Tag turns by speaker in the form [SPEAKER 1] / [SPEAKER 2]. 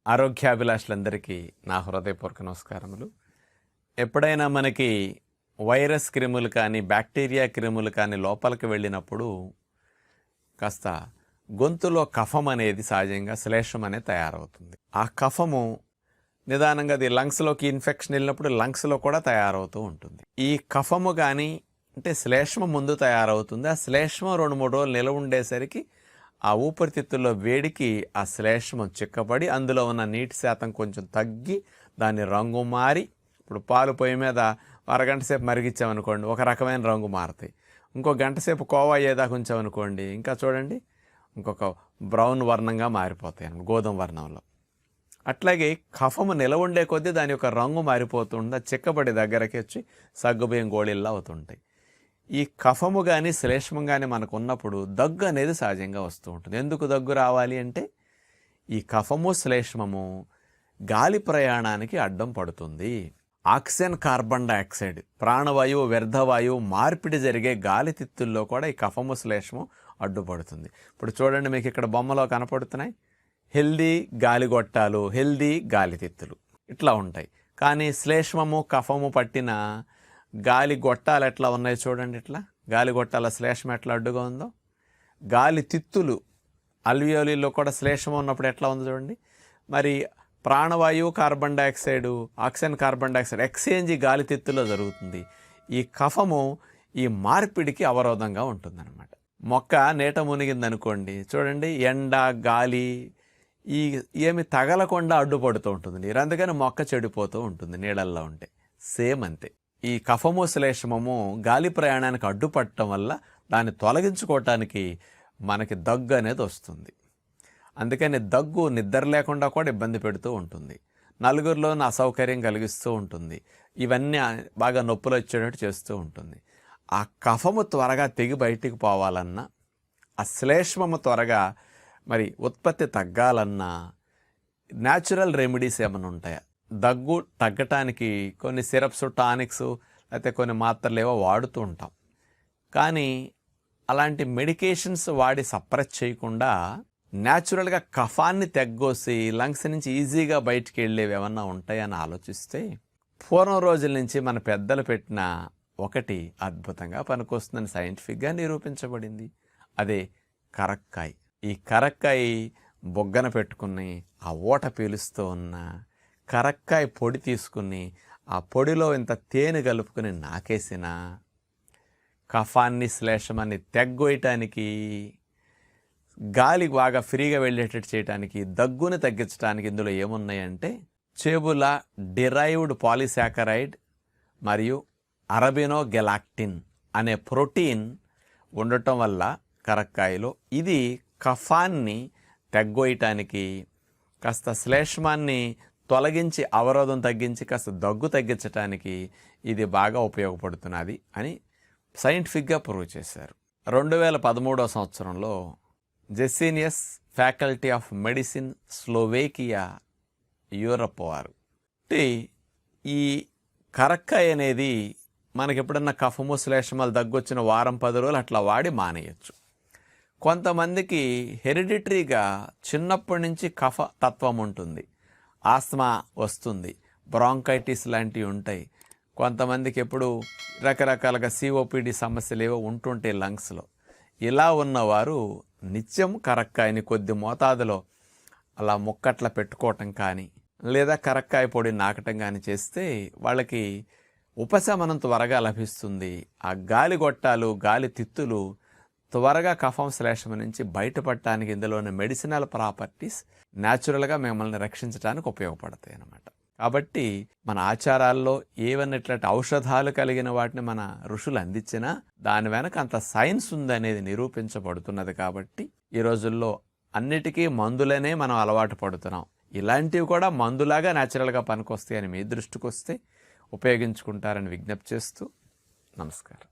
[SPEAKER 1] ఆరోగ్యాభిలాషులందరికీ నా హృదయపూర్వక నమస్కారములు. ఎప్పుడైనా మనకి వైరస్ క్రిములు కానీ బ్యాక్టీరియా క్రిములు కానీ లోపలికి వెళ్ళినప్పుడు కాస్త గొంతులో కఫం అనేది సహజంగా శ్లేషం అనేది తయారవుతుంది. ఆ కఫము నిదానంగా అది లంగ్స్లోకి ఇన్ఫెక్షన్ వెళ్ళినప్పుడు లంగ్స్లో కూడా తయారవుతూ ఉంటుంది. ఈ కఫము కానీ అంటే శ్లేష్మ ముందు తయారవుతుంది. ఆ శ్లేష్మ 2-3 రోజులు నిలవ ఉండేసరికి ఆ ఊపిరితిత్తుల్లో వేడికి ఆ శ్లేష్మం చిక్కబడి అందులో ఉన్న నీటి శాతం కొంచెం తగ్గి దాని రంగు మారి, ఇప్పుడు పాలు పొయ్యి మీద అరగంట సేపు మరిగించామనుకోండి ఒక రకమైన రంగు మారుతాయి. ఇంకో గంట సేపు కోవా అయ్యేదాకా ఉంచామనుకోండి ఇంకా చూడండి ఇంకొక బ్రౌన్ వర్ణంగా మారిపోతాయి అన్నమాట, గోధుమ వర్ణంలో. అట్లాగే కఫము నిలవ ఉండే కొద్దీ దాని యొక్క రంగు మారిపోతుంది. చిక్కబడి దగ్గరకి వచ్చి సగ్గుబియ్యం గోళీల్లా అవుతుంటాయి. ఈ కఫము కానీ శ్లేష్మం కానీ మనకు ఉన్నప్పుడు దగ్గు అనేది సహజంగా వస్తూ ఉంటుంది. ఎందుకు దగ్గు రావాలి అంటే ఈ కఫము శ్లేష్మము గాలి ప్రయాణానికి అడ్డం పడుతుంది. ఆక్సిజన్ కార్బన్ డైఆక్సైడ్ ప్రాణవాయువు వ్యర్థవాయువు మార్పిడి జరిగే గాలి తిత్తుల్లో కూడా ఈ కఫము శ్లేష్మం అడ్డుపడుతుంది. ఇప్పుడు చూడండి మీకు ఇక్కడ బొమ్మలో కనపడుతున్నాయి హెల్దీ గాలిగొట్టాలు, హెల్దీ గాలి తిత్తులు ఇట్లా ఉంటాయి. కానీ శ్లేష్మము కఫము పట్టిన గాలి గొట్టాలు ఎట్లా ఉన్నాయి చూడండి. ఇట్లా గాలి గొట్టాల శ్లేషం ఎట్లా అడ్డుగా ఉందో, గాలి తిత్తులు అల్వియోలీలో కూడా శ్లేషం ఉన్నప్పుడు ఎట్లా ఉందో చూడండి. మరి ప్రాణవాయువు carbon dioxide, oxygen carbon dioxide exchange గాలి తిత్తులో జరుగుతుంది. ఈ కఫము ఈ మార్పిడికి అవరోధంగా ఉంటుందన్నమాట. మొక్క నీట మునిగిందనుకోండి చూడండి, ఎండ గాలి ఏమి తగలకుండా అడ్డుపడుతూ ఉంటుంది నీరు, అందుకని మొక్క చెడిపోతూ ఉంటుంది నీళ్ళల్లో ఉంటే. సేమ్ అంతే ఈ కఫము శ్లేష్మము గాలి ప్రయాణానికి అడ్డుపడటం వల్ల దాన్ని తొలగించుకోవటానికి మనకి దగ్గు అనేది వస్తుంది. అందుకని దగ్గు నిద్ర లేకుండా కూడా ఇబ్బంది పెడుతూ ఉంటుంది, నలుగురిలోనూ అసౌకర్యం కలిగిస్తూ ఉంటుంది, ఇవన్నీ బాగా నొప్పులు వచ్చేటట్టు చేస్తూ ఉంటుంది. ఆ కఫము త్వరగా తెగి బయటికి పోవాలన్నా, ఆ శ్లేష్మము త్వరగా మరి ఉత్పత్తి తగ్గాలన్నా న్యాచురల్ రెమెడీస్ ఏమైనా ఉంటాయా? దగ్గు తగ్గటానికి కొన్ని సిరప్స్, టానిక్స్, లేకపోతే కొన్ని మాత్రలు ఏవో వాడుతూ ఉంటాం. కానీ అలాంటి మెడికేషన్స్ వాడి సప్రెస్ చేయకుండా న్యాచురల్గా కఫాన్ని తగ్గోసి లంగ్స్ నుంచి ఈజీగా బయటికి వెళ్ళేవి ఏమన్నా ఉంటాయని ఆలోచిస్తే పూర్వం రోజుల నుంచి మన పెద్దలు పెట్టిన ఒకటి అద్భుతంగా పనికొస్తుందని సైంటిఫిక్గా నిరూపించబడింది. అదే కరక్కాయ. ఈ కరక్కాయ బొగ్గన పెట్టుకుని ఆ ఊట పీలుస్తూ ఉన్న కరక్కాయ పొడి తీసుకుని ఆ పొడిలో ఇంత తేనె కలుపుకుని నాకేసిన కఫాన్ని శ్లేషమాన్ని తెగ్గొయటానికి, గాలి బాగా ఫ్రీగా వెళ్ళేటట్టు చేయడానికి, దగ్గుని తగ్గించడానికి ఇందులో ఏమున్నాయంటే చేబుల డిరైవ్డ్ పాలిసాకరైడ్ మరియు అరబినోగెలాక్టిన్ అనే ప్రోటీన్ ఉండటం వల్ల కరక్కాయలో ఇది కఫాన్ని తెగ్గొయటానికి, కాస్త శ్లేష్మాన్ని తొలగించి అవరోధం తగ్గించి కాస్త దగ్గు తగ్గించడానికి ఇది బాగా ఉపయోగపడుతున్నది అని సైంటిఫిక్గా ప్రూవ్ చేశారు. 2013 సంవత్సరంలో Jessenius faculty of medicine Slovakia Europe వారు ఈ కరక్కాయ అనేది మనకి ఎప్పుడన్నా కఫము శ్లేషమాలు దగ్గొచ్చిన వారం 10 రోజులు అట్లా వాడి మానేయచ్చు. కొంతమందికి హెరిడిటరీగా చిన్నప్పటి నుంచి కఫ తత్వం ఉంటుంది, ఆస్మా వస్తుంది, బ్రాంకైటిస్ లాంటివి ఉంటాయి. కొంతమందికి ఎప్పుడు రకరకాలుగా సిఓపిడి సమస్యలు ఏవో ఉంటుంటాయి లంగ్స్లో. ఇలా ఉన్నవారు నిత్యం కరక్కాయని కొద్ది మోతాదులో అలా ముక్కట్ల పెట్టుకోవటం కానీ లేదా కరక్కాయ పొడి నాకటం కానీ చేస్తే వాళ్ళకి ఉపశమనం త్వరగా లభిస్తుంది. ఆ గాలి గొట్టాలు, గాలి తిత్తులు త్వరగా కఫం శ్లేషం నుంచి బయటపడటానికి ఇందులోని మెడిసినల్ ప్రాపర్టీస్ న్యాచురల్గా మిమ్మల్ని రక్షించడానికి ఉపయోగపడతాయి అన్నమాట. కాబట్టి మన ఆచారాల్లో ఏవన్నా ఇట్లాంటి ఔషధాలు కలిగిన వాటిని మన ఋషులు అందించినా దాని వెనక అంత సైన్స్ ఉందనేది నిరూపించబడుతున్నది. కాబట్టి ఈ రోజుల్లో అన్నిటికీ మందులనే మనం అలవాటు పడుతున్నాం. ఇలాంటివి కూడా మందులాగా న్యాచురల్గా పనికొస్తాయని మీ దృష్టికి వస్తే ఉపయోగించుకుంటారని విజ్ఞప్తి చేస్తూ నమస్కారం.